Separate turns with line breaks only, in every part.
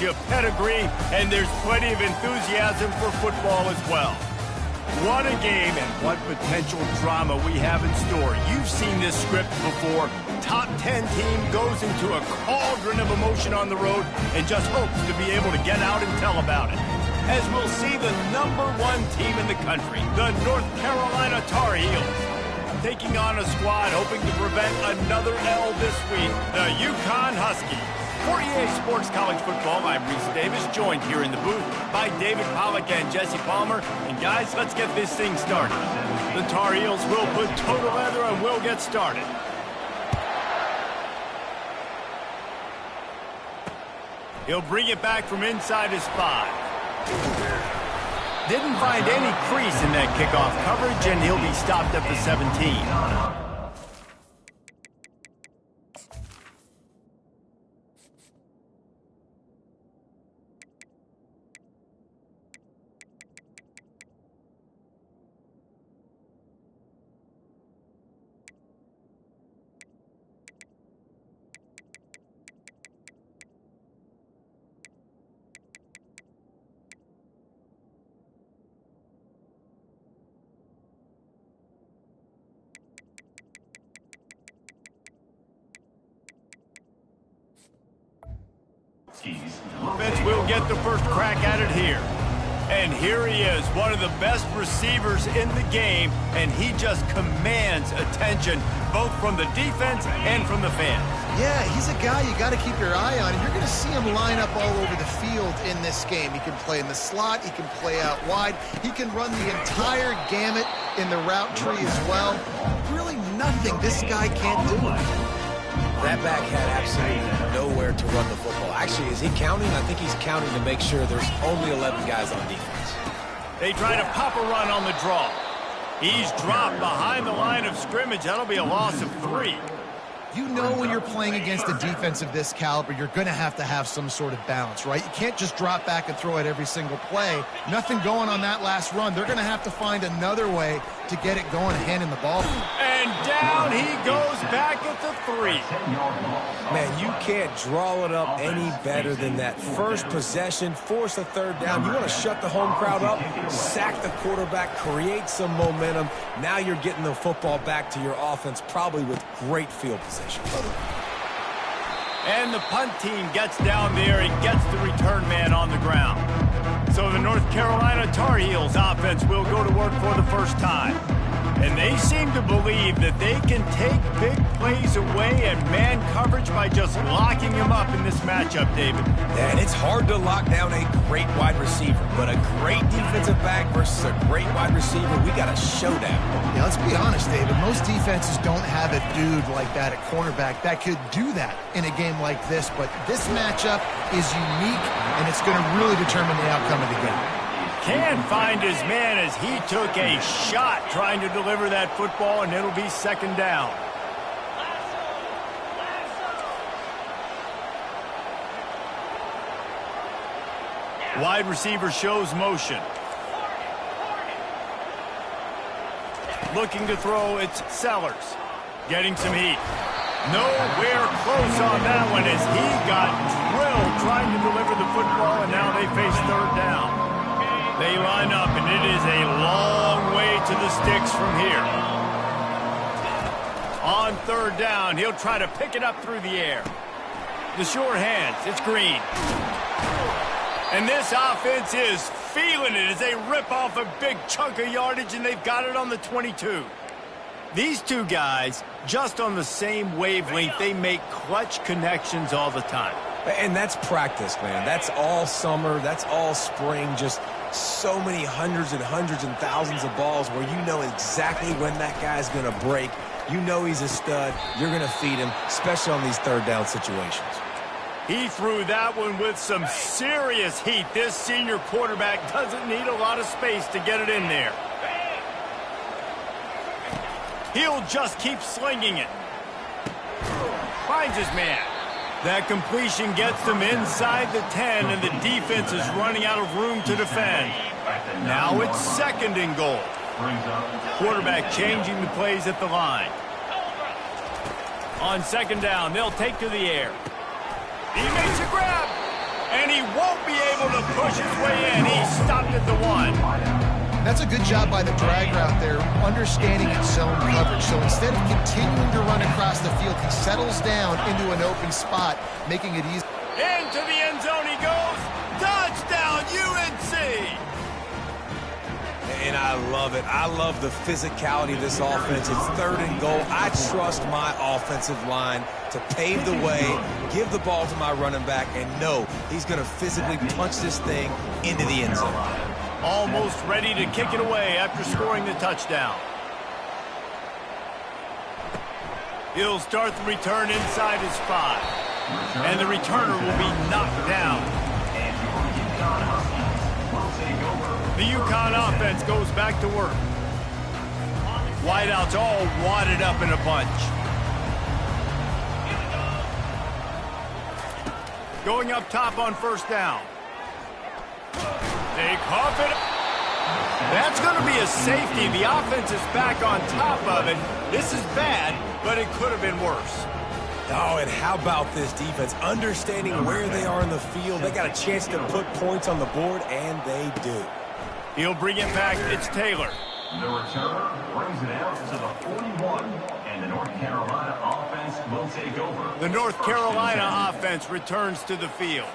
championship pedigree, and there's plenty of enthusiasm for football as well. What a game and what potential drama we have in store. You've seen this script before. Top 10 team goes into a cauldron of emotion on the road and just hopes to be able to get out and tell about it. As we'll see the #1 team in the country, the North Carolina Tar Heels, taking on a squad hoping to prevent another L this week, the UCONN Huskies. For EA Sports College Football, I'm Reese Davis, joined here in the booth by David Pollack and Jesse Palmer. And guys, let's get this thing started. The Tar Heels will put toe to leather and we'll get started. He'll bring it back from inside his 5. Didn't find any crease in that kickoff coverage, and he'll be stopped at the 17. Offense will get the first crack at it here. And here he is, one of the best receivers in the game, and he just commands attention, both from the defense and from the fans.
Yeah, he's a guy you got to keep your eye on. You're going to see him line up all over the field in this game. He can play in the slot. He can play out wide. He can run the entire gamut in the route tree as well. Really nothing this guy can't do.
That back had absolutely nowhere to run the football. Actually, is he counting? I think he's counting to make sure there's only 11 guys on defense.
They try to pop a run on the draw. He's dropped behind the line of scrimmage. That'll be a loss of 3.
You know when you're playing against a defense of this caliber, you're going to have some sort of balance, right? You can't just drop back and throw it every single play. Nothing going on that last run. They're going to have to find another way to get it going, handing the ball.
And down he goes back at the 3.
Man, you can't draw it up any better than that. First possession, force a third down. You want to shut the home crowd up, sack the quarterback, create some momentum. Now you're getting the football back to your offense, probably with great field position.
And the punt team gets down there and gets the return man on the ground. So the North Carolina Tar Heels offense will go to work for the first time. And they seem to believe that they can take big plays away and man coverage by just locking him up in this matchup, David.
And it's hard to lock down a great wide receiver, but a great defensive back versus a great wide receiver, we got a showdown.
Yeah, let's be honest, David. Most defenses don't have a dude like that at cornerback that could do that in a game like this, but this matchup is unique, and it's going to really determine the outcome of the game.
Can't find his man as he took a shot trying to deliver that football, and it'll be second down. Wide receiver shows motion. Looking to throw, it's Sellers. Getting some heat. Nowhere close on that one as he got drilled trying to deliver the football, and now they face third down. They line up, and it is a long way to the sticks from here. On third down, he'll try to pick it up through the air. The short hands, it's Green. And this offense is feeling it as they rip off a big chunk of yardage, and they've got it on the 22. These two guys, just on the same wavelength, they make clutch connections all the time.
And that's practice, man. That's all summer. That's all spring. Just so many hundreds and thousands of balls where you know exactly when that guy's going to break. You know he's a stud. You're going to feed him, especially on these third down situations.
He threw that one with some serious heat. This senior quarterback doesn't need a lot of space to get it in there. He'll just keep slinging it. Finds his man. That completion gets them inside the 10, and the defense is running out of room to defend. Now it's second and goal. Quarterback changing the plays at the line. On second down, they'll take to the air. He makes a grab. And he won't be able to push his way in. He stopped at the 1.
That's a good job by the drag route there, understanding its zone coverage. So instead of continuing to run across the field, he settles down into an open spot, making it easy.
Into the end zone he goes. Touchdown, UNC!
And I love it. I love the physicality of this offense. It's 3rd and goal. I trust my offensive line to pave the way, give the ball to my running back, and know he's going to physically punch this thing into the end zone.
Almost ready to kick it away after scoring the touchdown. He'll start the return inside his 5. And the returner will be knocked down. The UConn offense goes back to work. Wideouts all wadded up in a bunch. Going up top on 1st down. They cough it. That's going to be a safety. The offense is back on top of it. This is bad, but it could have been worse.
Oh, and how about this defense? Understanding where they are in the field. They got a chance to put points on the board, and they do.
He'll bring it back. It's Taylor.
The returner brings it out to the 41, and the North Carolina offense will take over.
The North Carolina offense returns to the field.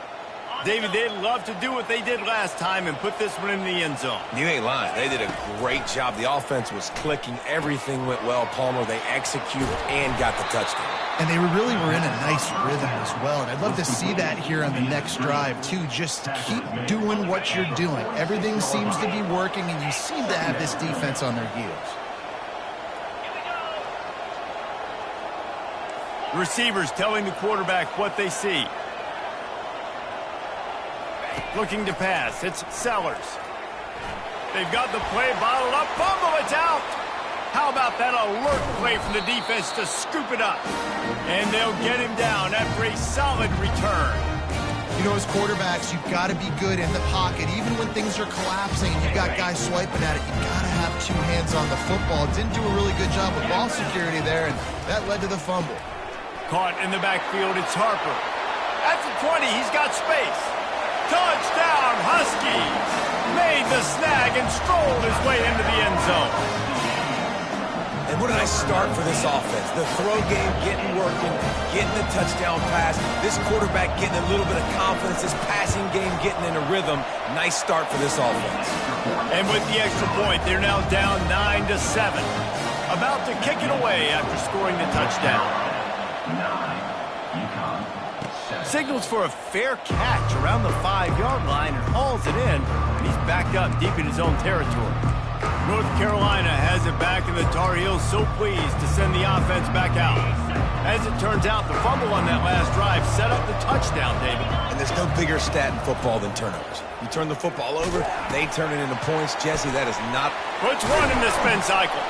David, they'd love to do what they did last time and put this one in the end zone.
You ain't lying. They did a great job. The offense was clicking. Everything went well, Palmer. They executed and got the touchdown.
And they really were in a nice rhythm as well. And I'd love to see that here on the next drive, too. Just keep doing what you're doing. Everything seems to be working, and you seem to have this defense on their heels.
Receivers telling the quarterback what they see. Looking to pass. It's Sellers. They've got the play bottled up. Fumble, it's out. How about that alert play from the defense to scoop it up? And they'll get him down after a solid return.
You know, as quarterbacks, you've got to be good in the pocket. Even when things are collapsing and you've got guys swiping at it, you've got to have 2 hands on the football. Didn't do a really good job with ball security there, and that led to the fumble.
Caught in the backfield, it's Harper. At the 20, he's got space. Touchdown, Huskies! Made the snag and strolled his way into the end zone.
And what a nice start for this offense. The throw game getting working, getting the touchdown pass. This quarterback getting a little bit of confidence. This passing game getting in a rhythm. Nice start for this offense.
And with the extra point, they're now down 9-7. About to kick it away after scoring the touchdown. Signals for a fair catch around the 5-yard line and hauls it in. He's backed up deep in his own territory. North Carolina has it back, and the Tar Heels so pleased to send the offense back out. As it turns out, the fumble on that last drive set up the touchdown, David.
And there's no bigger stat in football than turnovers. You turn the football over, they turn it into points. Jesse, that is not...
Puts one in the spin cycle.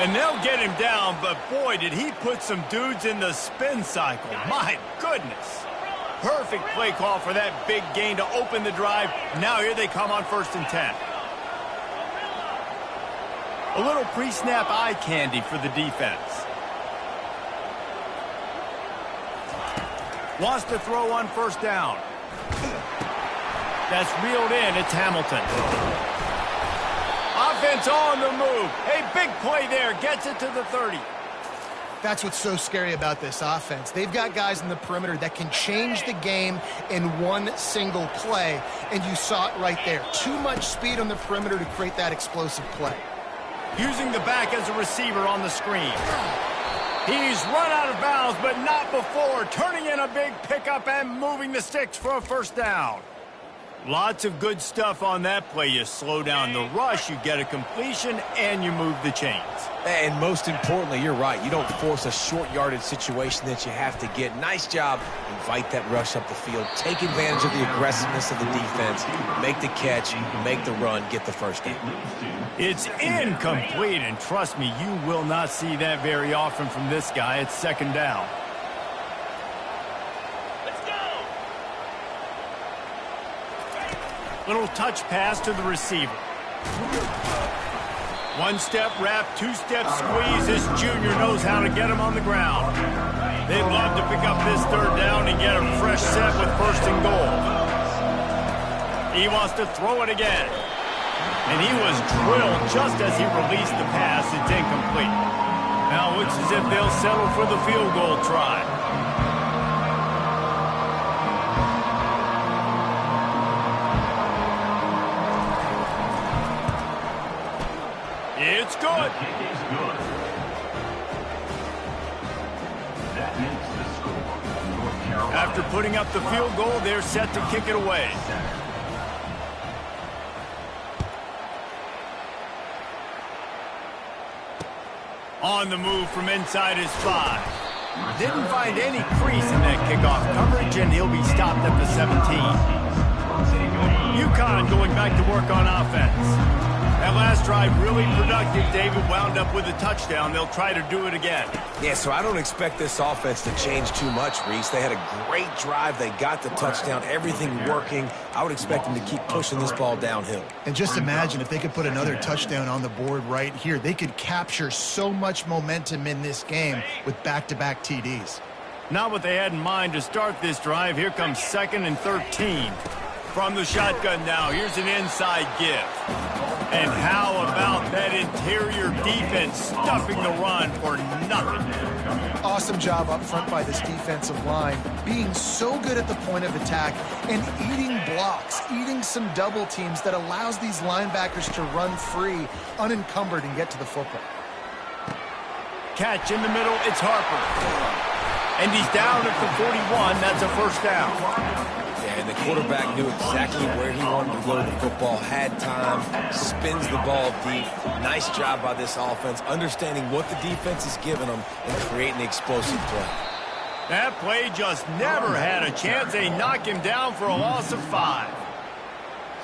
And they'll get him down, but boy, did he put some dudes in the spin cycle. My goodness. Perfect play call for that big gain to open the drive. Now here they come on 1st and 10. A little pre-snap eye candy for the defense. Wants to throw on 1st down. That's reeled in. It's Hamilton. Offense on the move. A big play there. Gets it to the 30.
That's what's so scary about this offense. They've got guys in the perimeter that can change the game in one single play, and you saw it right there. Too much speed on the perimeter to create that explosive play.
Using the back as a receiver on the screen. He's run out of bounds, but not before. Turning in a big pickup and moving the sticks for a 1st down. Lots of good stuff on that play. You slow down the rush, you get a completion, and you move the chains.
And most importantly, you're right. You don't force a short yardage situation that you have to get. Nice job. Invite that rush up the field. Take advantage of the aggressiveness of the defense. Make the catch, make the run, get the 1st down.
It's incomplete, and trust me, you will not see that very often from this guy. It's 2nd down. Little touch pass to the receiver. 1-step wrap, 2-step squeeze. This junior knows how to get him on the ground. They'd love to pick up this 3rd down and get a fresh set with 1st and goal. He wants to throw it again. And he was drilled just as he released the pass. It's incomplete. Now it looks as if they'll settle for the field goal try. It's good.
The kick is good. That makes the score. North Carolina.
After putting up the field goal, they're set to kick it away. On the move from inside his 5. Didn't find any crease in that kickoff coverage, and he'll be stopped at the 17. UConn going back to work on offense. That last drive really productive. David wound up with a touchdown. They'll try to do it again.
Yeah, so I don't expect this offense to change too much, Reese. They had a great drive. They got the touchdown. Everything working. I would expect them to keep pushing this ball downhill.
And just imagine if they could put another touchdown on the board right here. They could capture so much momentum in this game with back-to-back TDs.
Not what they had in mind to start this drive. Here comes 2nd and 13. From the shotgun now, here's an inside give. And how about that interior defense stuffing the run for nothing?
Awesome job up front by this defensive line, being so good at the point of attack and eating blocks, eating some double teams that allows these linebackers to run free, unencumbered, and get to the football.
Catch in the middle, it's Harper. And he's down at the 41, that's a first down.
And the quarterback knew exactly where he wanted to go with the football, had time, spins the ball deep. Nice job by this offense, understanding what the defense is giving them and creating the explosive play.
That play just never had a chance. They knock him down for a loss of 5.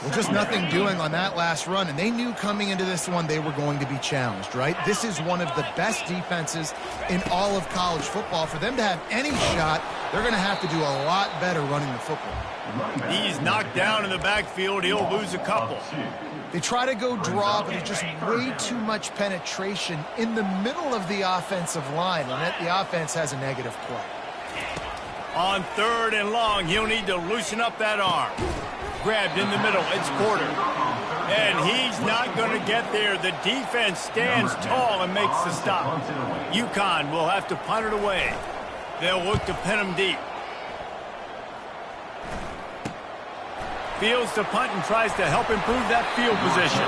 Well, just nothing doing on that last run, and they knew coming into this one they were going to be challenged, right? This is one of the best defenses in all of college football. For them to have any shot, they're going to have to do a lot better running the football.
He's knocked down in the backfield. He'll lose a couple.
They try to go draw, but there's just way too much penetration in the middle of the offensive line, and the offense has a negative play.
On 3rd and long, he'll need to loosen up that arm. Grabbed in the middle, it's Porter. And he's not going to get there. The defense stands tall and makes the stop. UConn will have to punt it away. They'll look to pin him deep. Fields to punt and tries to help improve that field position.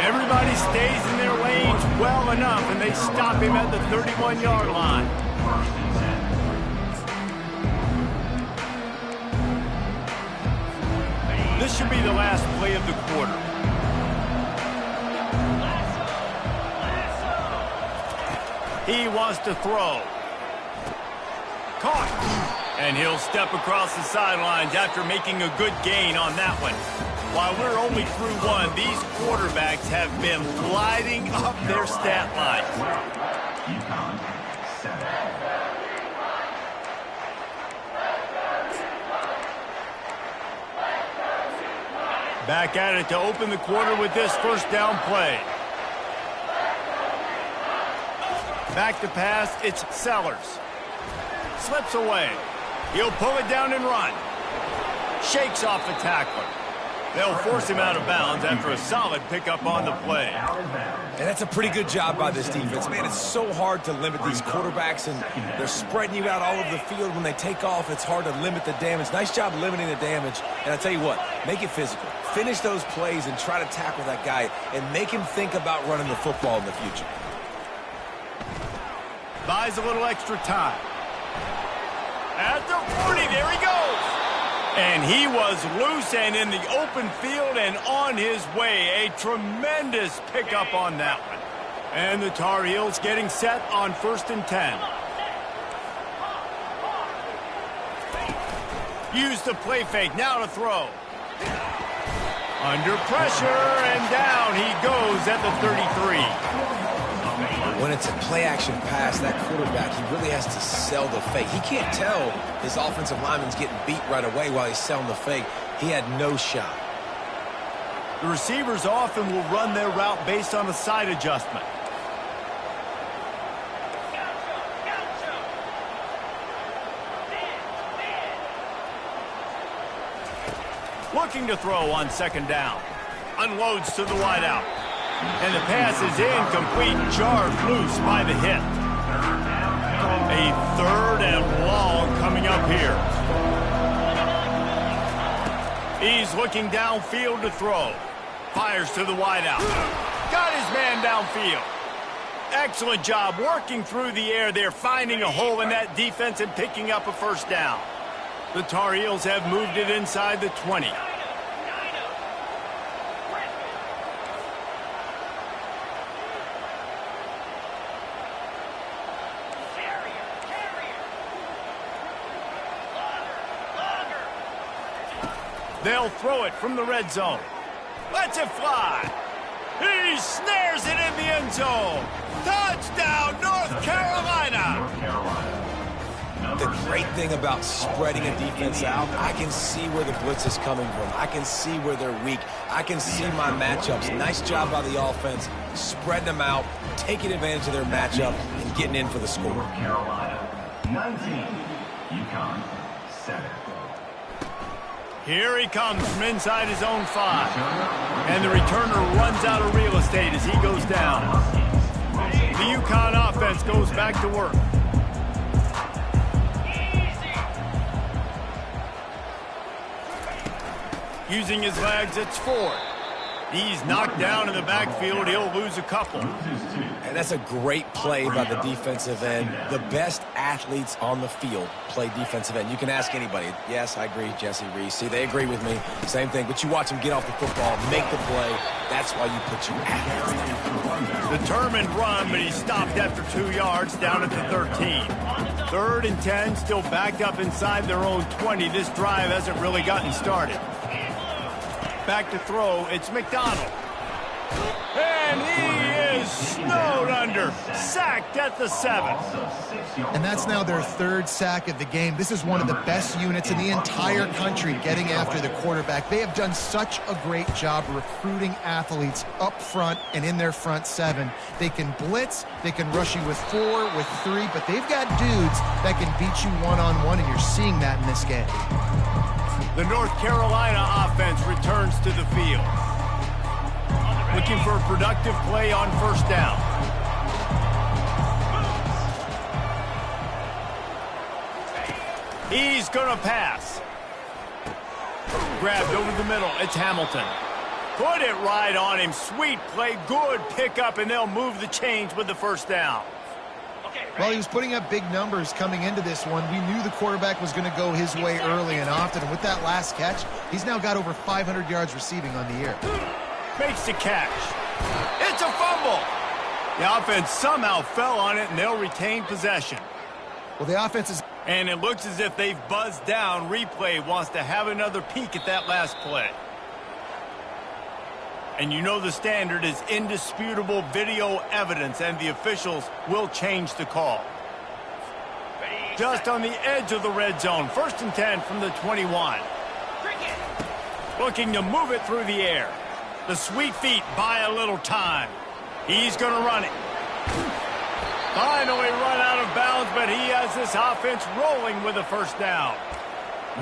Everybody stays in their lanes well enough, and they stop him at the 31-yard line. This should be the last play of the quarter. He wants to throw. Caught. And he'll step across the sidelines after making a good gain on that one. While we're only through one, these quarterbacks have been lighting up their stat lines. Back at it to open the quarter with this first down play. Back to pass, it's Sellers. Slips away. He'll pull it down and run. Shakes off the tackler. They'll force him out of bounds after a solid pickup on the play.
And that's a pretty good job by this defense. Man, it's so hard to limit these quarterbacks, and they're spreading you out all over the field. When they take off, it's hard to limit the damage. Nice job limiting the damage. And I tell you what, make it physical. Finish those plays and try to tackle that guy and make him think about running the football in the future.
Buys a little extra time. At the 40, there he goes. And he was loose and in the open field and on his way. A tremendous pickup on that one. And the Tar Heels getting set on 1st and 10. Use the play fake, now to throw. Under pressure, and down he goes at the 33.
When it's a play-action pass, that quarterback, he really has to sell the fake. He can't tell his offensive lineman's getting beat right away while he's selling the fake. He had no shot.
The receivers often will run their route based on a side adjustment. Looking to throw on second down. Unloads to the wideout. And the pass is incomplete, jarred loose by the hit. A 3rd and long coming up here. He's looking downfield to throw. Fires to the wideout. Got his man downfield. Excellent job working through the air there, finding a hole in that defense and picking up a first down. The Tar Heels have moved it inside the 20. They'll throw it from the red zone. Lets it fly. He snares it in the end zone. Touchdown, North Carolina.
The great thing about spreading a defense out, I can see where the blitz is coming from. I can see where they're weak. I can see my matchups. Nice job by the offense, spreading them out, taking advantage of their matchup, and getting in for the score.
North Carolina, 19. UConn, 7.
Here he comes from inside his own 5. And the returner runs out of real estate as he goes down. The UConn offense goes back to work. Using his legs, it's Ford. He's knocked down in the backfield. He'll lose a couple.
And that's a great play by the defensive end. The best athletes on the field play defensive end. You can ask anybody. Yes, I agree, Jesse Reese. See, they agree with me. Same thing. But you watch them get off the football, make the play. That's why you put your athletes there.
Determined run, but he stopped after 2 yards down at the 13. 3rd and 10, still backed up inside their own 20. This drive hasn't really gotten started. Back to throw, it's McDonald. And he is snowed under, sacked at the 7.
And that's now their 3rd sack of the game. This is one of the best units in the entire country getting after the quarterback. They have done such a great job recruiting athletes up front and in their front 7. They can blitz, they can rush you with 4, with 3, but they've got dudes that can beat you one-on-one, and you're seeing that in this game.
The North Carolina offense returns to the field. Looking for a productive play on first down. He's going to pass. Grabbed over the middle. It's Hamilton. Put it right on him. Sweet play. Good pickup, and they'll move the chains with the first down.
Well, he was putting up big numbers coming into this one. We knew the quarterback was going to go his way early and often. And with that last catch, he's now got over 500 yards receiving on the year.
Makes the catch. It's a fumble. The offense somehow fell on it, and they'll retain possession.
Well, the offense is...
And it looks as if they've buzzed down. Replay wants to have another peek at that last play. And you know the standard is indisputable video evidence, and the officials will change the call. Just on the edge of the red zone. 1st and 10 from the 21. Looking to move it through the air. The sweet feet buy a little time. He's going to run it. Finally run out of bounds, but he has this offense rolling with a first down.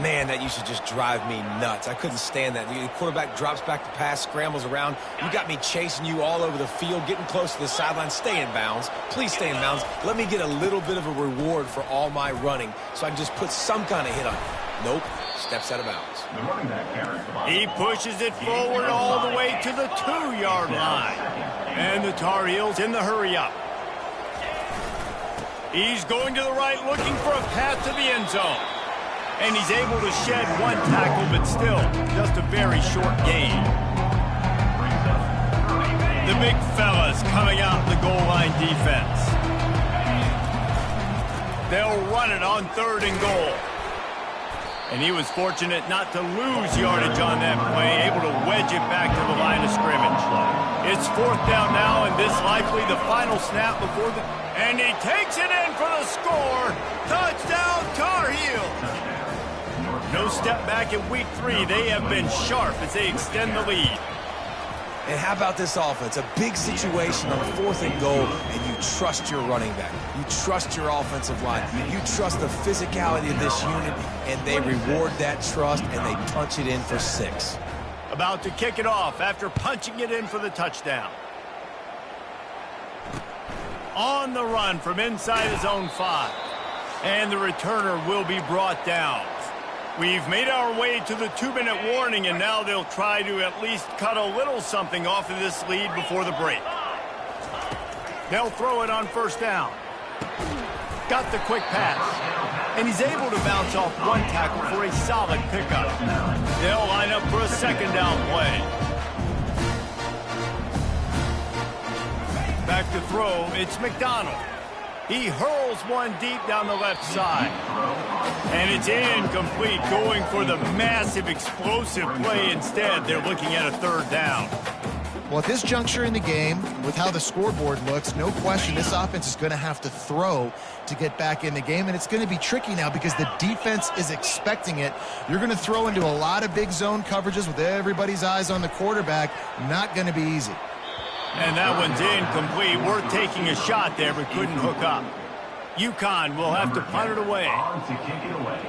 Man, that used to just drive me nuts. I couldn't stand that. The quarterback drops back to pass, scrambles around. You got me chasing you all over the field, getting close to the sideline. Stay in bounds. Please stay in bounds. Let me get a little bit of a reward for all my running so I can just put some kind of hit on it. Nope. Steps out of bounds.
He pushes it forward all the way to the 2-yard line. And the Tar Heels in the hurry-up. He's going to the right, looking for a path to the end zone. And he's able to shed one tackle, but still just a very short gain. The big fellas coming out in the goal line defense. They'll run it on 3rd and goal. And he was fortunate not to lose yardage on that play, able to wedge it back to the line of scrimmage. It's 4th down now, and this likely the final snap before the... And he takes it in for the score. Touchdown, Tar Heels. No step back in week 3. They have been sharp as they extend the lead.
And how about this offense? A big situation on 4th and goal, and you trust your running back. You trust your offensive line. You trust the physicality of this unit, and they reward that trust, and they punch it in for 6.
About to kick it off after punching it in for the touchdown. On the run from inside his own 5. And the returner will be brought down. We've made our way to the 2-minute warning, and now they'll try to at least cut a little something off of this lead before the break. They'll throw it on 1st down. Got the quick pass. And he's able to bounce off 1 tackle for a solid pickup. They'll line up for a 2nd down play. Back to throw, it's McDonald. He hurls one deep down the left side. And it's incomplete, going for the massive explosive play instead. They're looking at a 3rd down.
Well, at this juncture in the game, with how the scoreboard looks, no question this offense is going to have to throw to get back in the game, and it's going to be tricky now because the defense is expecting it. You're going to throw into a lot of big zone coverages with everybody's eyes on the quarterback. Not going to be easy.
And that one's incomplete. Worth taking a shot there, but couldn't hook up. UConn will have to punt it away.
On to kick it away.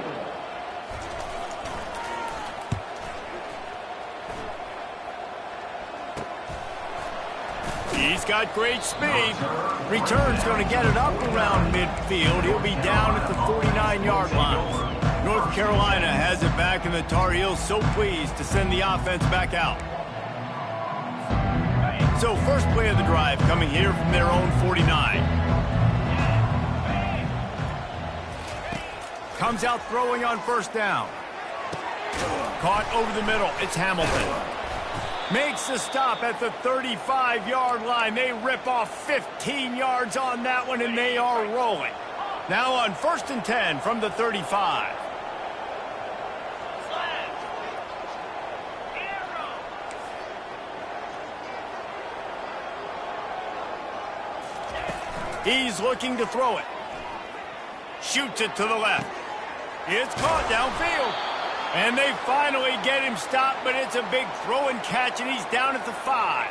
He's got great speed. Return's going to get it up around midfield. He'll be down at the 49-yard line. North Carolina has it back, and the Tar Heels so pleased to send the offense back out. So first play of the drive coming here from their own 49. Comes out throwing on 1st down. Caught over the middle. It's Hamilton. Makes the stop at the 35-yard line. They rip off 15 yards on that one, and they are rolling. Now on 1st and 10 from the 35. He's looking to throw it. Shoots it to the left. It's caught downfield. And they finally get him stopped, but it's a big throw and catch, and he's down at the 5.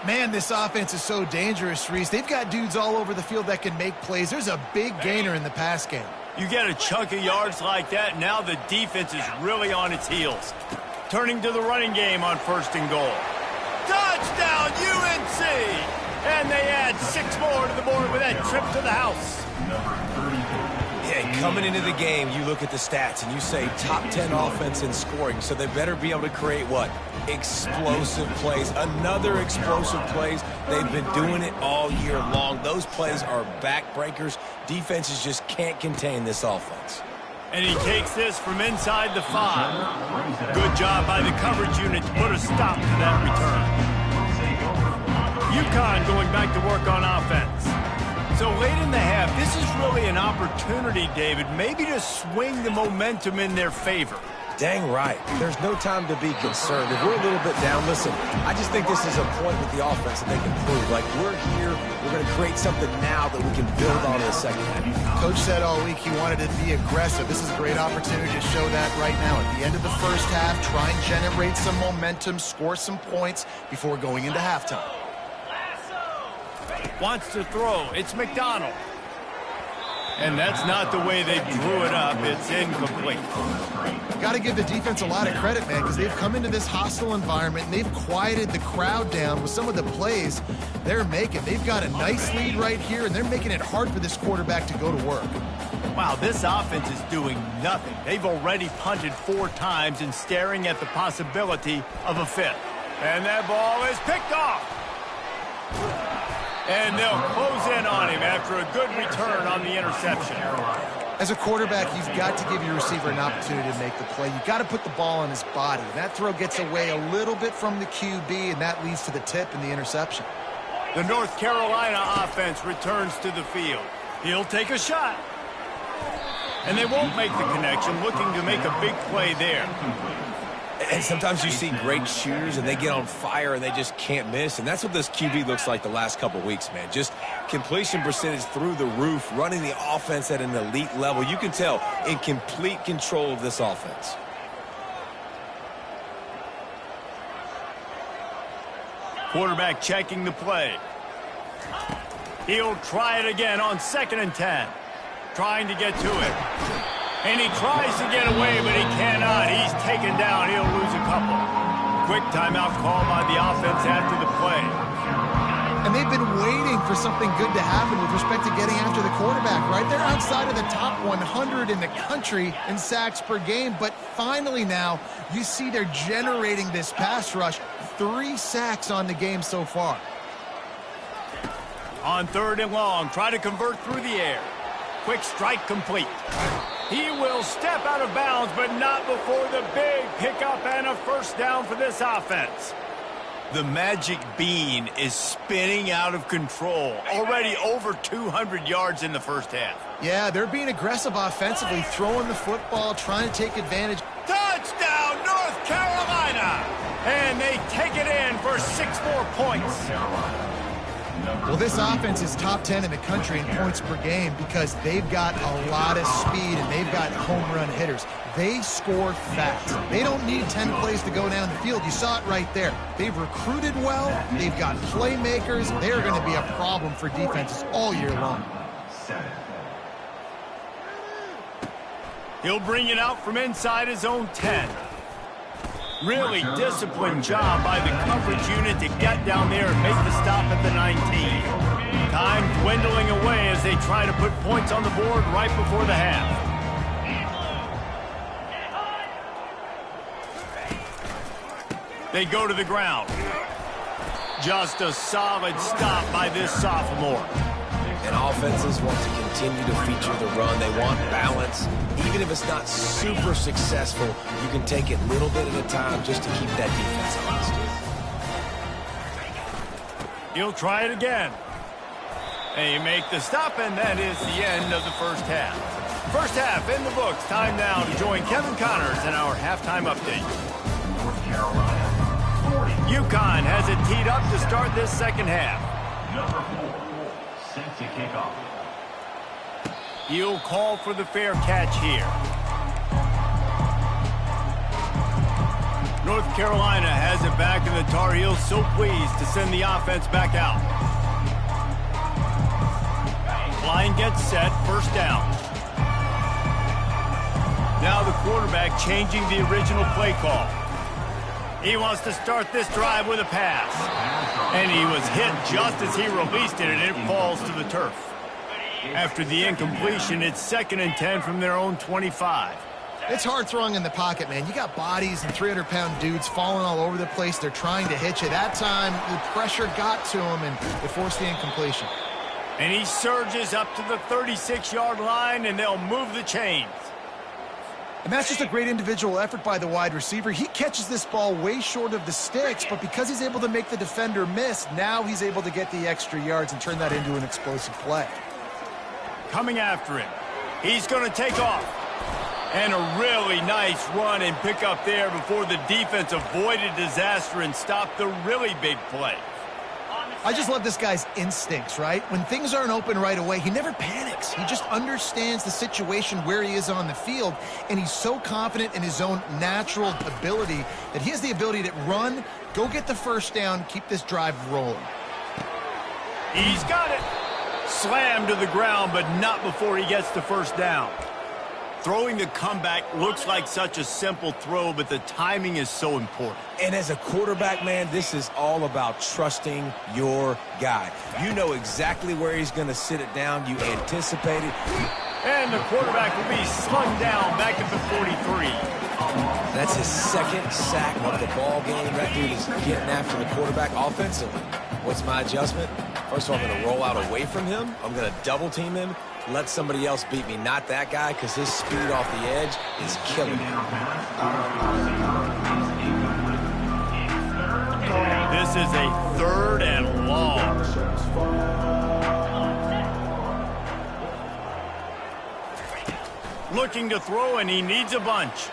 Man, this offense is so dangerous, Reese. They've got dudes all over the field that can make plays. There's a big gainer in the pass game.
You get a chunk of yards like that, now the defense is really on its heels. Turning to the running game on 1st and goal. Touchdown, UNC! And they add 6 more to the board with that trip to the house.
Yeah, coming into the game, you look at the stats and you say top 10 offense in scoring, so they better be able to create what? Explosive plays. Another explosive plays. They've been doing it all year long. Those plays are backbreakers. Defenses just can't contain this offense.
And he takes this from inside the 5. Good job by the coverage unit to put a stop to that return. UConn going back to work on offense. So late in the half, this is really an opportunity, David, maybe to swing the momentum in their favor.
Dang right. There's no time to be concerned. If we're a little bit down, listen, I just think this is a point with the offense that they can prove. Like, we're here, we're going to create something now that we can build on in the second half.
Coach said all week he wanted to be aggressive. This is a great opportunity to show that right now. At the end of the first half, try and generate some momentum, score some points before going into halftime.
Wants to throw. It's McDonald. And that's not the way they drew it up. It's incomplete.
Got to give the defense a lot of credit, man, because they've come into this hostile environment and they've quieted the crowd down with some of the plays they're making. They've got a nice lead right here, and they're making it hard for this quarterback to go to work.
Wow, this offense is doing nothing. They've already punted 4 times and staring at the possibility of a 5th. And that ball is picked off. And they'll close in on him after a good return on the interception.
As a quarterback, you've got to give your receiver an opportunity to make the play. You've got to put the ball on his body. That throw gets away a little bit from the QB, and that leads to the tip and the interception.
The North Carolina offense returns to the field. He'll take a shot. And they won't make the connection, looking to make a big play there.
And sometimes you see great shooters and they get on fire and they just can't miss. And that's what this QB looks like the last couple weeks, man. Just completion percentage through the roof, running the offense at an elite level. You can tell in complete control of this offense.
Quarterback checking the play. He'll try it again on 2nd and 10. Trying to get to it. And he tries to get away, but he cannot. He's taken down. He'll lose a couple. Quick timeout call by the offense after the play.
And they've been waiting for something good to happen with respect to getting after the quarterback, right? They're outside of the top 100 in the country in sacks per game, but finally now you see they're generating this pass rush. 3 sacks on the game so far.
On 3rd and long, try to convert through the air. Quick strike complete. He will step out of bounds, but not before the big pickup and a first down for this offense. The magic bean is spinning out of control. Already over 200 yards in the first half.
Yeah, they're being aggressive offensively, throwing the football, trying to take advantage.
Touchdown, North Carolina! And they take it in for 6 more points.
Well, this offense is top 10 in the country in points per game because they've got a lot of speed and they've got home run hitters. They score fast. They don't need 10 plays to go down the field. You saw it right there. They've recruited well. They've got playmakers. They're going to be a problem for defenses all year long.
He'll bring it out from inside his own 10. Really disciplined job by the coverage unit to get down there and make the stop at the 19. Time dwindling away as they try to put points on the board right before the half. They go to the ground. Just a solid stop by this sophomore.
And offenses want to continue to feature the run. They want balance. Even if it's not super successful, you can take it little bit at a time just to keep that defense honest.
He'll try it again. They make the stop, and that is the end of the first half. First half in the books. Time now to join Kevin Connors in our halftime update.
North Carolina, 40.
UConn has it teed up to start this second half.
Number 4, set to kick off.
He'll call for the fair catch here. North Carolina has it back, and the Tar Heels so pleased to send the offense back out. Line gets set, first down. Now the quarterback changing the original play call. He wants to start this drive with a pass. And he was hit just as he released it, and it falls to the turf. After the incompletion, it's 2nd and 10 from their own 25.
It's hard throwing in the pocket, man. You got bodies and 300-pound dudes falling all over the place. They're trying to hit you. That time, the pressure got to him, and they forced the incompletion.
And he surges up to the 36-yard line, and they'll move the chains.
And that's just a great individual effort by the wide receiver. He catches this ball way short of the sticks, but because he's able to make the defender miss, now he's able to get the extra yards and turn that into an explosive play.
Coming after him. He's going to take off. And a really nice run and pick up there before the defense avoided disaster and stopped the really big play.
I just love this guy's instincts, right? When things aren't open right away, he never panics. He just understands the situation where he is on the field, and he's so confident in his own natural ability that he has the ability to run, go get the first down, keep this drive rolling.
He's got it. Slammed to the ground, but not before he gets the first down. Throwing the comeback looks like such a simple throw, but the timing is so important.
And as a quarterback, man, this is all about trusting your guy. You know exactly where he's going to sit it down. You anticipate it.
And the quarterback will be slung down back at the 43.
That's his 2nd sack of the ball game. That dude is getting after the quarterback offensively. What's my adjustment? First of all, I'm going to roll out away from him. I'm going to double team him. Let somebody else beat me, not that guy, because his speed off the edge is killing me.
This is a 3rd and long. Looking to throw, and he needs a bunch.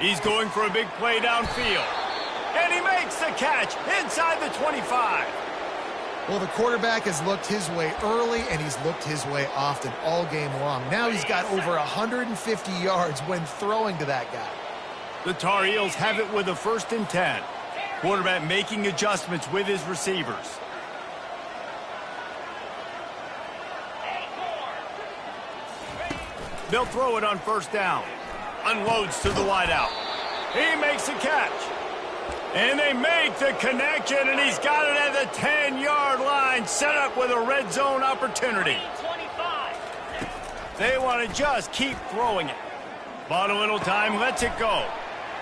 He's going for a big play downfield. And he makes the catch inside the 25.
Well, the quarterback has looked his way early, and he's looked his way often all game long. Now he's got over 150 yards when throwing to that guy.
The Tar Heels have it with a 1st and 10. Quarterback making adjustments with his receivers. They'll throw it on first down. Unloads to the wideout. He makes a catch. And they make the connection, and he's got it at the 10-yard line, set up with a red zone opportunity. They want to just keep throwing it. Bought a little time, lets it go.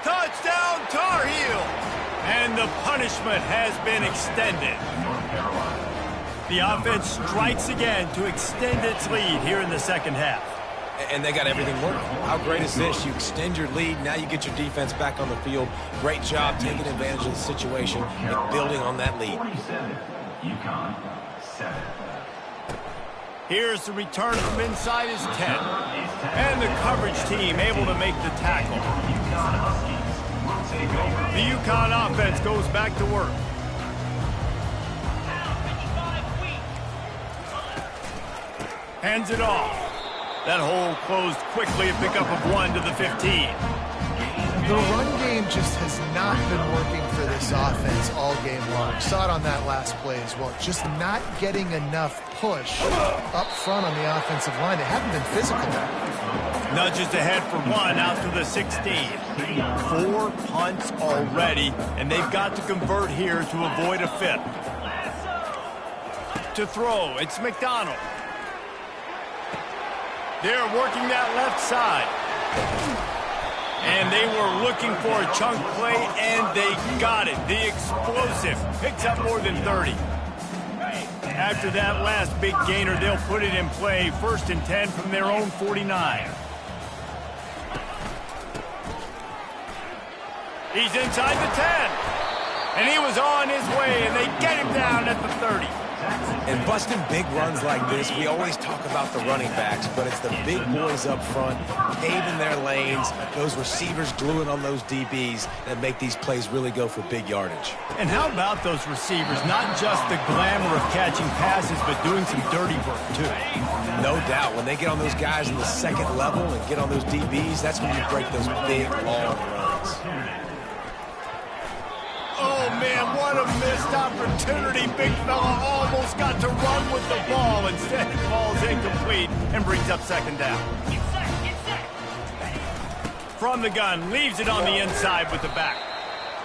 Touchdown, Tar Heel! And the punishment has been extended. The offense strikes again to extend its lead here in the second half.
And they got everything working. How great is this? You extend your lead, now you get your defense back on the field. Great job taking advantage of the situation and building on that lead.
UCONN 7.
Here's the return from inside his 10. And the coverage team able to make the tackle. The UConn offense goes back to work. Hands it off. That hole closed quickly, a pickup of 1 to the 15.
The run game just has not been working for this offense all game long. We saw it on that last play as well. Just not getting enough push up front on the offensive line. They haven't been physical.
Nudges ahead for 1 out to the 16. 4 punts already, and they've got to convert here to avoid a 5th. To throw, it's McDonald. They're working that left side. And they were looking for a chunk play, and they got it. The explosive picks up more than 30. After that last big gainer, they'll put it in play. 1st and 10 from their own 49. He's inside the 10. And he was on his way, and they get him down at the 30.
And busting big runs like this, we always talk about the running backs, but it's the big boys up front, paving their lanes, those receivers gluing on those DBs that make these plays really go for big yardage.
And how about those receivers? Not just the glamour of catching passes, but doing some dirty work, too.
No doubt. When they get on those guys in the second level and get on those DBs, that's when you break those big, long runs.
Oh, man, what a missed opportunity. Big fella almost got to run with the ball. Instead, it falls incomplete and brings up 2nd down. From the gun, leaves it on the inside with the back.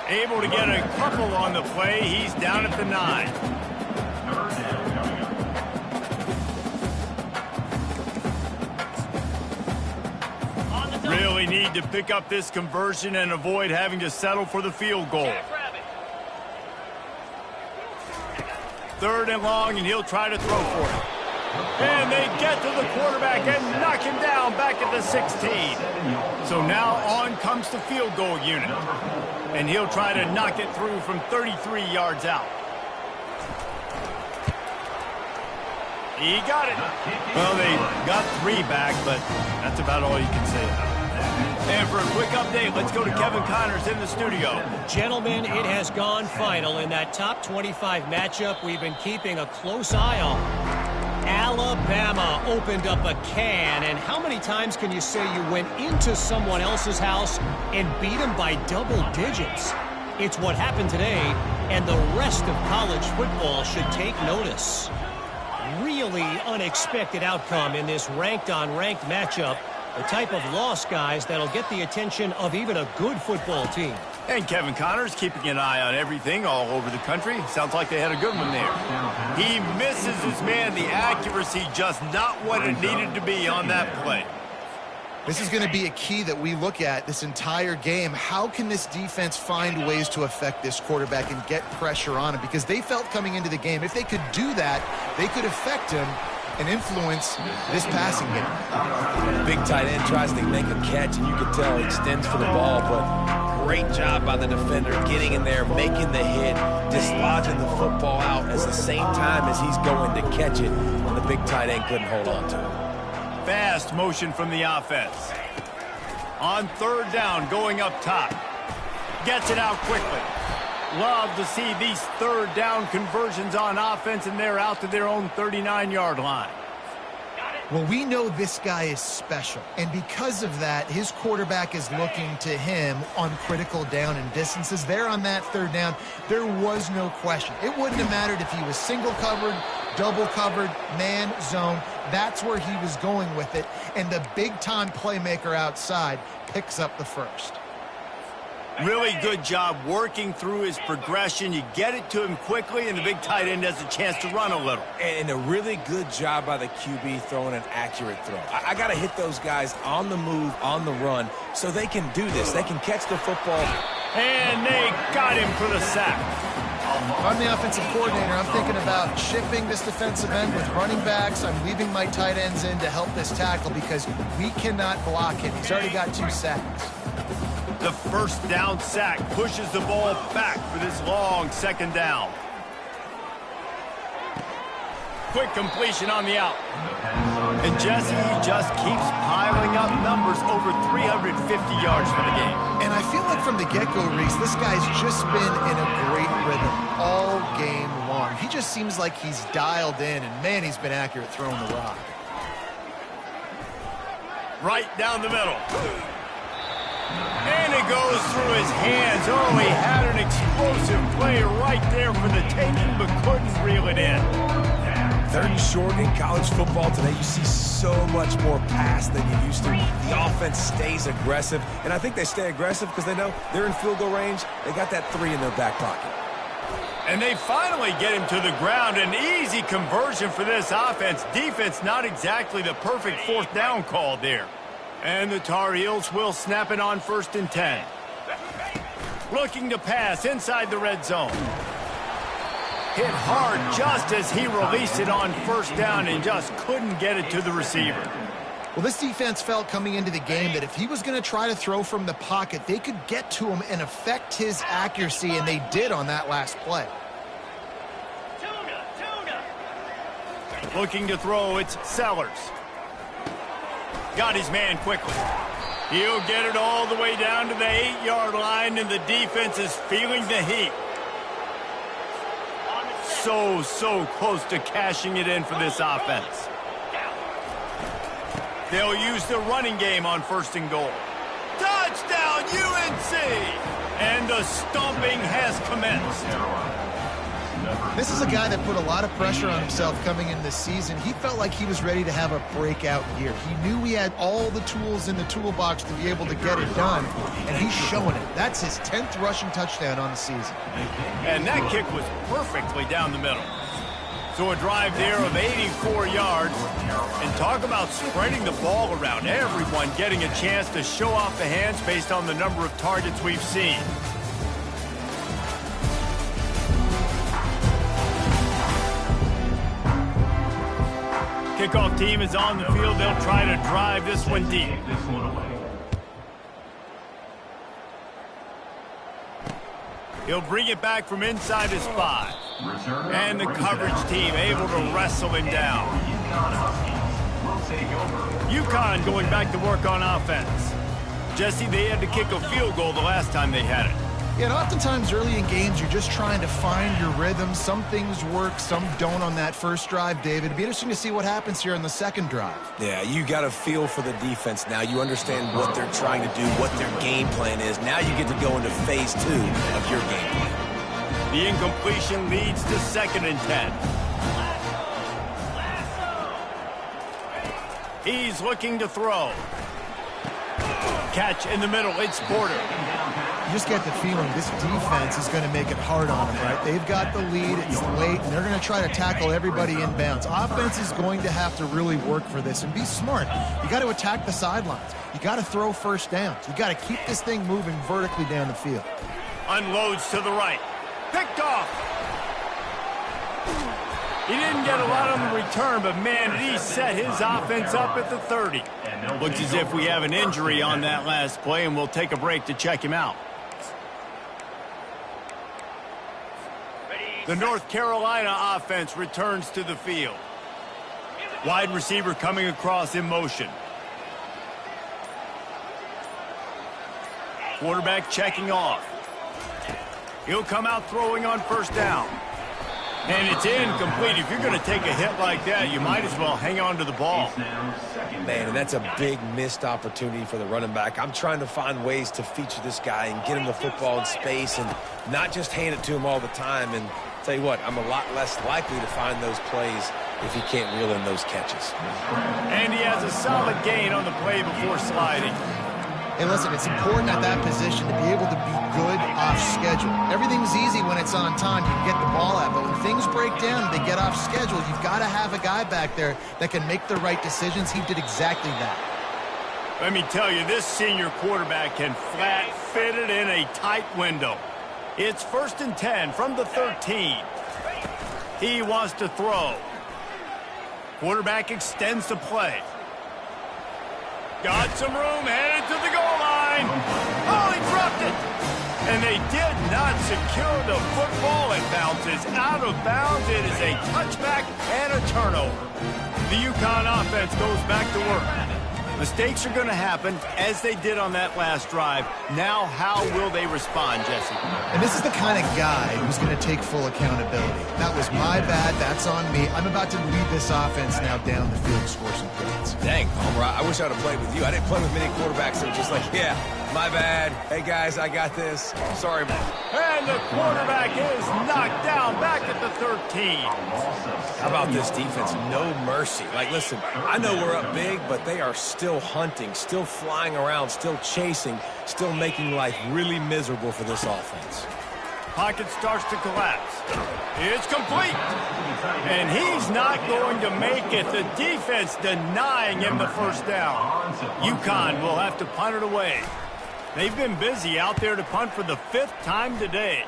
Able to get a couple on the play. He's down at the 9. Really need to pick up this conversion and avoid having to settle for the field goal. 3rd and long, and he'll try to throw for it. And they get to the quarterback and knock him down back at the 16. So now on comes the field goal unit. And he'll try to knock it through from 33 yards out. He got it. Well, they got 3 back, but that's about all you can say about it. And for a quick update, let's go to Kevin Connors in the studio.
Gentlemen, it has gone final in that top 25 matchup we've been keeping a close eye on. Alabama opened up a can, and how many times can you say you went into someone else's house and beat them by double digits? It's what happened today, and the rest of college football should take notice. Really unexpected outcome in this ranked-on-ranked matchup. The type of loss, guys, that'll get the attention of even a good football team.
And Kevin Connors keeping an eye on everything all over the country. Sounds like they had a good one there. He misses his man. The accuracy just not what it needed to be on that play.
This is going to be a key that we look at this entire game. How can this defense find ways to affect this quarterback and get pressure on him? Because they felt coming into the game, if they could do that, they could affect him and influence this passing game.
Big tight end tries to make a catch, and you can tell he extends for the ball, but great job by the defender getting in there, making the hit, dislodging the football out at the same time as he's going to catch it, and the big tight end couldn't hold on to it.
Fast motion from the offense. On 3rd down, going up top. Gets it out quickly. Love to see these 3rd down conversions on offense, and they're out to their own 39-yard line.
Well, we know this guy is special, and because of that, his quarterback is looking to him on critical down and distances. There on that third down, there was no question. It wouldn't have mattered if he was single covered, double covered, man, zone. That's where he was going with it, and the big-time playmaker outside picks up the first.
Really good job working through his progression. You get it to him quickly, and the big tight end has a chance to run a little.
And a really good job by the QB throwing an accurate throw. I got to hit those guys on the move, on the run, so they can do this. They can catch the football.
And they got him for the sack.
I'm the offensive coordinator. I'm thinking about shifting this defensive end with running backs. I'm leaving my tight ends in to help this tackle because we cannot block him. He's already got 2 sacks.
The first down sack pushes the ball back for this long second down. Quick completion on the out. And Jesse just keeps piling up numbers over 350 yards for the game.
And I feel like from the get-go, Reese, this guy's just been in a great rhythm all game long. He just seems like he's dialed in, and man, he's been accurate throwing the rock.
Right down the middle. And it goes through his hands. Oh, he had an explosive play right there for the taking, but couldn't reel it in.
3rd and short in college football today. You see so much more pass than you used to. The offense stays aggressive, and I think they stay aggressive because they know they're in field goal range. They got that 3 in their back pocket.
And they finally get him to the ground. An easy conversion for this offense. Defense not exactly the perfect 4th down call there. And the Tar Heels will snap it on 1st and 10. Looking to pass inside the red zone. Hit hard just as he released it on 1st down and just couldn't get it to the receiver.
Well, this defense felt coming into the game that if he was going to try to throw from the pocket, they could get to him and affect his accuracy, and they did on that last play.
Looking to throw, it's Sellers. Got his man quickly. He'll get it all the way down to the 8-yard line, and the defense is feeling the heat. So close to cashing it in for this offense. They'll use the running game on 1st and goal. Touchdown, UNC! And the stomping has commenced.
This is a guy that put a lot of pressure on himself coming in this season. He felt like he was ready to have a breakout year. He knew he had all the tools in the toolbox to be able to get it done, and he's showing it. That's his 10th rushing touchdown on the season.
And that kick was perfectly down the middle. So a drive there of 84 yards. And talk about spreading the ball around. Everyone getting a chance to show off the hands based on the number of targets we've seen. Kickoff team is on the field. They'll try to drive this one deep. He'll bring it back from inside his 5. And the coverage team able to wrestle him down. UConn going back to work on offense. Jesse, they had to kick a field goal the last time they had it.
Yeah, and oftentimes early in games, you're just trying to find your rhythm. Some things work, some don't on that first drive, David. It'd be interesting to see what happens here on the second drive.
Yeah, you got a feel for the defense now. You understand what they're trying to do, what their game plan is. Now you get to go into phase 2 of your game plan.
The incompletion leads to 2nd and 10. He's looking to throw. Catch in the middle. It's Porter.
You just get the feeling this defense is going to make it hard on them, right? They've got the lead. It's late, and they're going to try to tackle everybody inbounds. Offense is going to have to really work for this and be smart. You got to attack the sidelines. You got to throw 1st downs. You got to keep this thing moving vertically down the field.
Unloads to the right. Picked off. He didn't get a lot on the return, but man, did he set his offense up at the 30. Looks as if we have an injury on that last play, and we'll take a break to check him out. The North Carolina offense returns to the field. Wide receiver coming across in motion. Quarterback checking off. He'll come out throwing on 1st down. And it's incomplete. If you're going to take a hit like that, you might as well hang on to the ball.
Man, and that's a big missed opportunity for the running back. I'm trying to find ways to feature this guy and get him the football in space and not just hand it to him all the time. And tell you what, I'm a lot less likely to find those plays if he can't reel in those catches.
And he has a solid gain on the play before sliding.
Hey, listen, it's important at that position to be able to be good off schedule. Everything's easy when it's on time. You can get the ball out, but when things break down, they get off schedule. You've got to have a guy back there that can make the right decisions. He did exactly that.
Let me tell you, this senior quarterback can flat fit it in a tight window. It's 1st and 10 from the 13. He wants to throw. Quarterback extends the play. Got some room, headed to the goal line. Oh, he dropped it. And they did not secure the football. It bounces out of bounds. It is a touchback and a turnover. The UConn offense goes back to work. Mistakes are going to happen, as they did on that last drive. Now, how will they respond, Jesse?
And this is the kind of guy who's going to take full accountability. That was my bad. That's on me. I'm about to lead this offense now down the field and score some points.
Dang, Homer, I wish I would have played with you. I didn't play with many quarterbacks that were just like, yeah, my bad. Hey, guys, I got this. Sorry, man.
And the quarterback is knocked down back at the 13.
How about this defense? No mercy. Like, listen, I know we're up big, but they are still hunting, still flying around, still chasing, still making life really miserable for this offense.
Pocket starts to collapse. It's complete. And he's not going to make it. The defense denying him the first down. UConn will have to punt it away. They've been busy out there to punt for the 5th time today.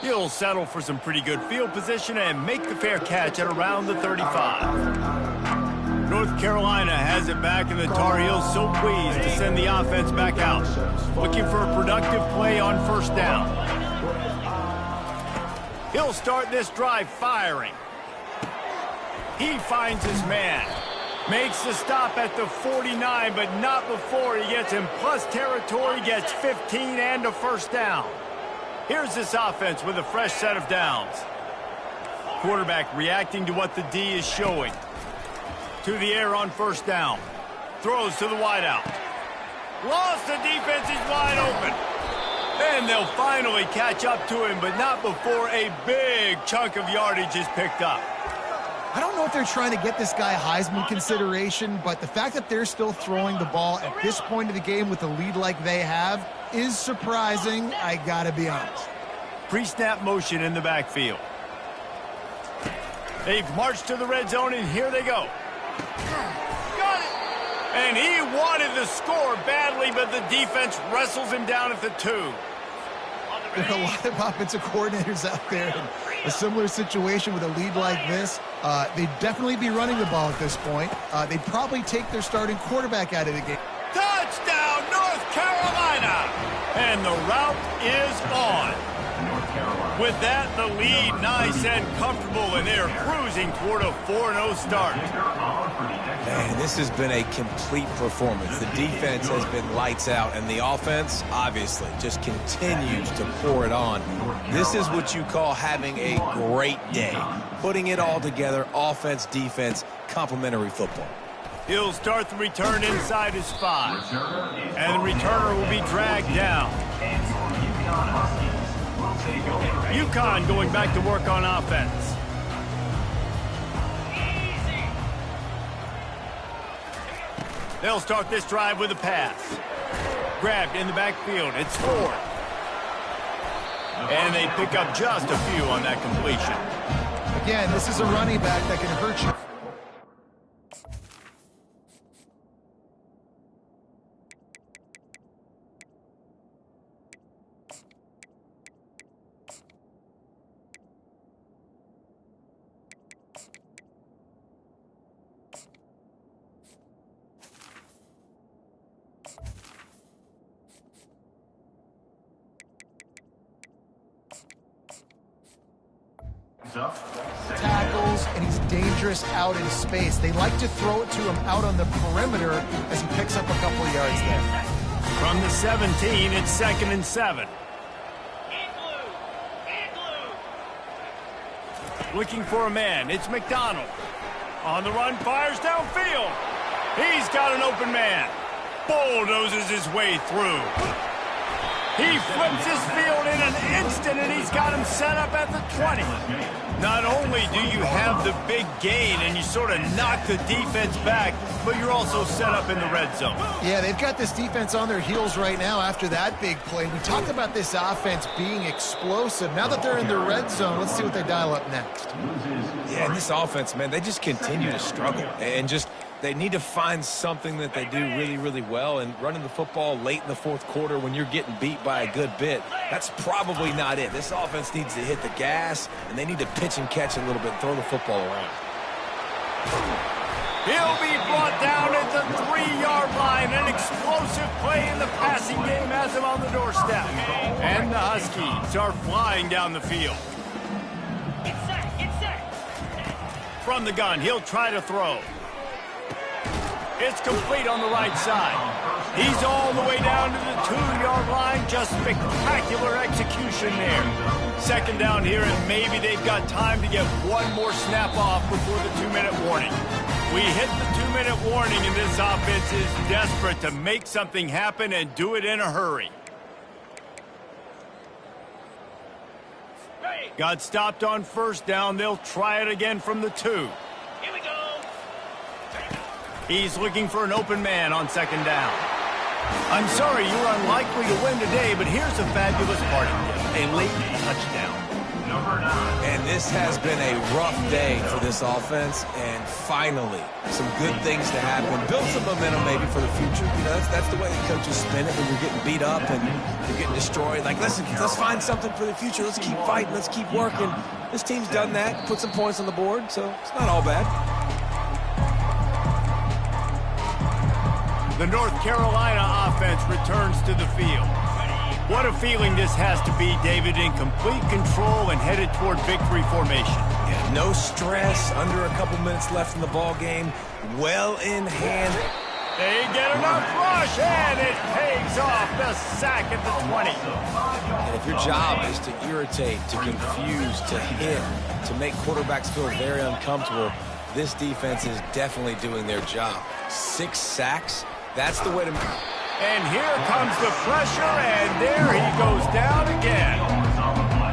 He'll settle for some pretty good field position and make the fair catch at around the 35. North Carolina has it back, and the Tar Heels so pleased to send the offense back out. Looking for a productive play on 1st down. He'll start this drive firing. He finds his man. Makes the stop at the 49, but not before he gets in plus territory, gets 15 and a 1st down. Here's this offense with a fresh set of downs. Quarterback reacting to what the D is showing. To the air on 1st down. Throws to the wideout. Lost the defense, he's wide open. And they'll finally catch up to him, but not before a big chunk of yardage is picked up.
I don't know if they're trying to get this guy Heisman consideration, but the fact that they're still throwing the ball at this point of the game with a lead like they have is surprising, I gotta be honest.
Pre-snap motion in the backfield. They've marched to the red zone, and here they go. Got it! And he wanted the score badly, but the defense wrestles him down at the 2.
There are a lot of offensive coordinators out there in a similar situation with a lead like this. They'd definitely be running the ball at this point. They'd probably take their starting quarterback out of the game.
Touchdown, North Carolina! And the route is on. With that, the lead nice and comfortable, and they're cruising toward a 4-0 start.
Man, this has been a complete performance. The defense has been lights out, and the offense, obviously, just continues to pour it on. This is what you call having a great day. Putting it all together, offense, defense, complementary football.
He'll start the return inside his 5. And the returner will be dragged down. UConn going back to work on offense. They'll start this drive with a pass. Grabbed in the backfield. It's Ford. And they pick up just a few on that completion.
Again, this is a running back that can hurt you. Tackles, and he's dangerous out in space. They like to throw it to him out on the perimeter as he picks up a couple of yards there.
From the 17, it's 2nd and 7. Looking for a man. It's McDonald. On the run, fires downfield. He's got an open man. Bulldozes his way through. He flips his field in an instant, and he's got him set up at the 20. Not only do you have the big gain and you sort of knock the defense back, but you're also set up in the red zone.
Yeah, they've got this defense on their heels right now after that big play. We talked about this offense being explosive. Now that they're in the red zone, let's see what they dial up next.
Yeah, and this offense, man, they just continue to struggle. And just they need to find something that they do really, really well. And running the football late in the fourth quarter when you're getting beat by a good bit, that's probably not it. This offense needs to hit the gas, and they need to pitch and catch a little bit and throw the football around.
He'll be brought down at the 3-yard line. An explosive play in the passing game has him on the doorstep. And the Huskies are flying down the field. From the gun, he'll try to throw. It's complete on the right side. He's all the way down to the 2-yard line. Just spectacular execution there. Second down here, and maybe they've got time to get one more snap off before the 2-minute warning. We hit the 2-minute warning, and this offense is desperate to make something happen and do it in a hurry. Got stopped on first down. They'll try it again from the 2.
Here we go.
He's looking for an open man on second down. I'm sorry you're unlikely to win today, but here's a fabulous party gift. A late touchdown.
Number 9.
And this has been a rough day for this offense, and finally, some good things to happen. Build some momentum maybe for the future. You know, that's the way the coaches spin it when you're getting beat up and you're getting destroyed. Like, listen, let's find something for the future. Let's keep fighting. Let's keep working. This team's done that, put some points on the board, so it's not all bad.
The North Carolina offense returns to the field. What a feeling this has to be, David, in complete control and headed toward victory formation.
Yeah, no stress, under a couple minutes left in the ball game, well in hand.
They get enough rush, and it pays off. The sack at the 20.
And if your job is to irritate, to confuse, to hit, to make quarterbacks feel very uncomfortable, this defense is definitely doing their job. 6 sacks, that's the way to...
And here comes the pressure, and there he goes down again.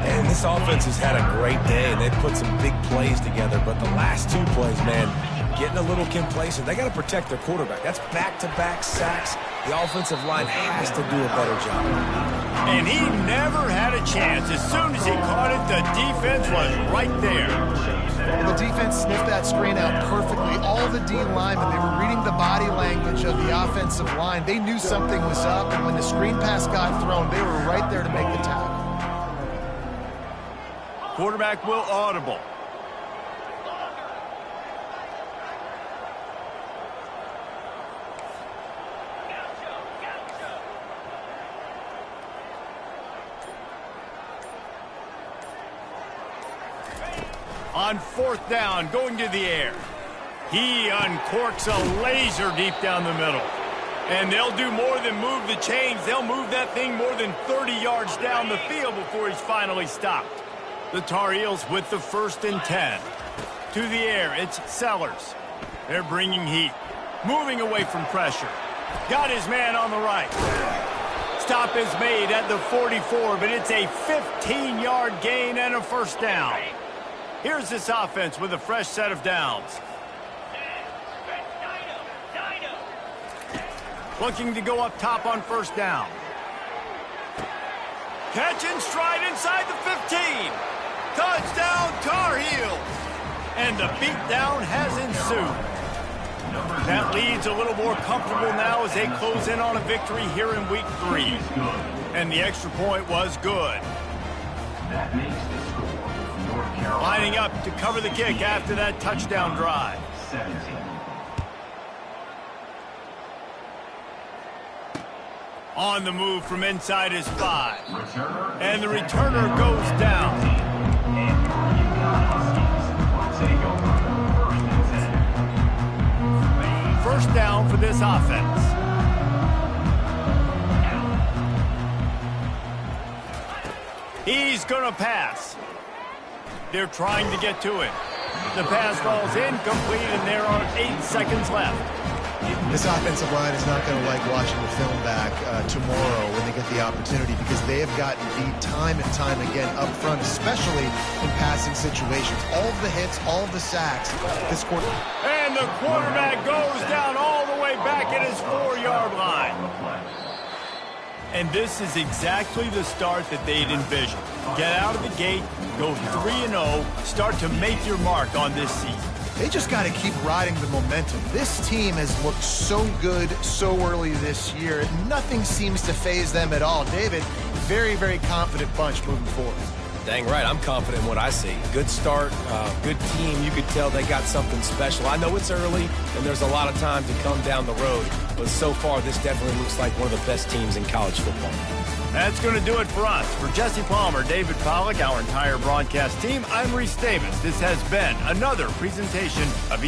And this offense has had a great day, and they've put some big plays together. But the last 2 plays, man, getting a little complacent. They got to protect their quarterback. That's back-to-back sacks. The offensive line has to do a better job.
And he never had a chance. As soon as he caught it, the defense was right there.
Well, the defense sniffed that screen out perfectly. All the D linemen, they were reading the body language of the offensive line. They knew something was up, and when the screen pass got thrown, they were right there to make the tackle.
Quarterback will audible. On fourth down, going to the air. He uncorks a laser deep down the middle. And they'll do more than move the chains. They'll move that thing more than 30 yards down the field before he's finally stopped. The Tar Heels with the 1st and 10. To the air, it's Sellers. They're bringing heat. Moving away from pressure. Got his man on the right. Stop is made at the 44, but it's a 15-yard gain and a 1st down. Here's this offense with a fresh set of downs. Looking to go up top on 1st down. Catch and stride inside the 15. Touchdown, Tar Heels. And the beatdown has ensued. That lead's a little more comfortable now as they close in on a victory here in week 3. And the extra point was good.
That makes the score North Carolina.
Lining up to cover the kick after that touchdown drive.
17.
On the move from inside his 5.
Returner.
And the returner goes down.
And the UCONN Huskies will take over 1st and 10.
First down for this offense. He's going to pass. They're trying to get to it. The pass falls incomplete, and there are 8 seconds left.
This offensive line is not going to like watching the film back tomorrow when they get the opportunity, because they have gotten beat time and time again up front, especially in passing situations. All of the hits, all of the sacks this quarter.
And the quarterback goes down all the way back at his 4-yard line. And this is exactly the start that they'd envisioned. Get out of the gate, go 3-0, start to make your mark on this season.
They just got to keep riding the momentum. This team has looked so good so early this year. Nothing seems to faze them at all. David, very, very confident bunch moving forward.
Dang right, I'm confident in what I see. Good start, good team. You could tell they got something special. I know it's early, and there's a lot of time to come down the road, but so far this definitely looks like one of the best teams in college football.
That's going to do it for us. For Jesse Palmer, David Pollack, our entire broadcast team, I'm Reese Davis. This has been another presentation of